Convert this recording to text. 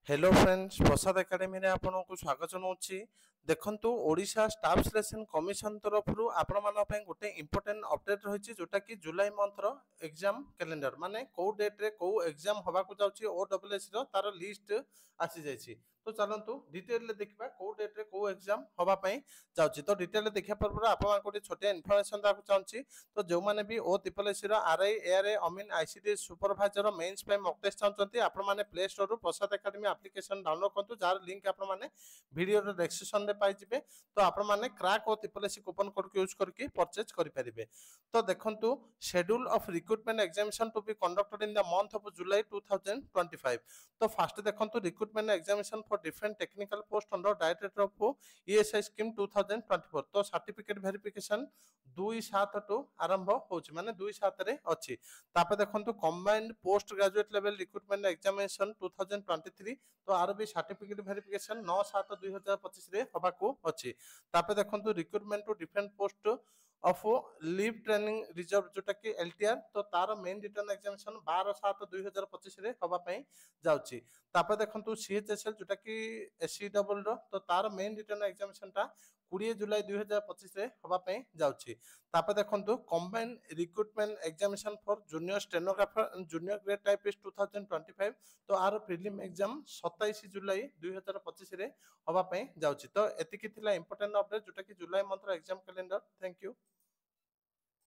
Hello friends प्रसाद academy रे आपको स्वागत जनाऊँगी। देखंतु ओडिशा स्टाफ सिलेक्शन कमिशन तरफ आपण मानक गोटे इंपोर्टेंट अपडेट रही जोटा कि जुलाई मंथर एग्जाम कैलेंडर माने कौ डेट रे कौ एग्जाम होबाकू जाउची ओडब्ल्यूएस रो तार लिस्ट आसी जाइछि। तो चलंतु डिटेल देखा कौ डेट रे कौ एग्जाम होबा पई जाउची। तो डिटेल देखा पूर्व आपण गोटे छोटे इनफॉरमेशन दाकू चाहूँगी। तो जो माने भी ओ ट्रिपलएससी रो आरआई एआरए अमीन आईसीटी सुपरवाइजर मेंस पे मॉक टेस्ट चाहते आपण माने प्ले स्टोर रो प्रसाद एकेडमी एप्लिकेशन डाउनलोड करतु जार लिंक आपण माने वीडियो रो डिस्क्रिप्शन रे पाई जिवे। तो आपण माने क्रैक और ट्रिपलएससी कूपन कोड को यूज करके परचेज करि परिबे। तो देखंतु schedule of recruitment examination to be conducted in the month of July 2025। तो फास्ट देखंतु recruitment examination for different technical post under director of ESI scheme 2024। तो सर्टिफिकेट वेरिफिकेशन 2/7 टू आरंभ होछि माने 2/7 रे अछि। तापर देखंतु combined post graduate level recruitment examination 2023। तो आर भी सर्टिफिकेट वेरिफिकेशन 9/7/2025 रे होबाकू अछि। तापर देखंतु recruitment to different post of leave training reserve जोटा कि एलटीआर। तो तार मेन रिटर्न एग्जामिनेशन 12/7/2025 रे होबा पई जाउची। तापर देखंतु सीएचएसएल जोटा कि एससी डबल रो तो तार मेन रिटर्न एग्जामिनेशन टा 20 जुलाई 2025 रे होबा पई जाउची। तापर देखंतु combine recruitment examination for junior stenographer junior grade typist 2025। तो आर प्रीलिम एग्जाम 27 जुलाई 2025 रे होबा पई जाउची। तो एतिकी थिला इंपोर्टेंट अपडेट जोटा कि जुलाई मंथ रो एग्जाम कैलेंडर। Thank you.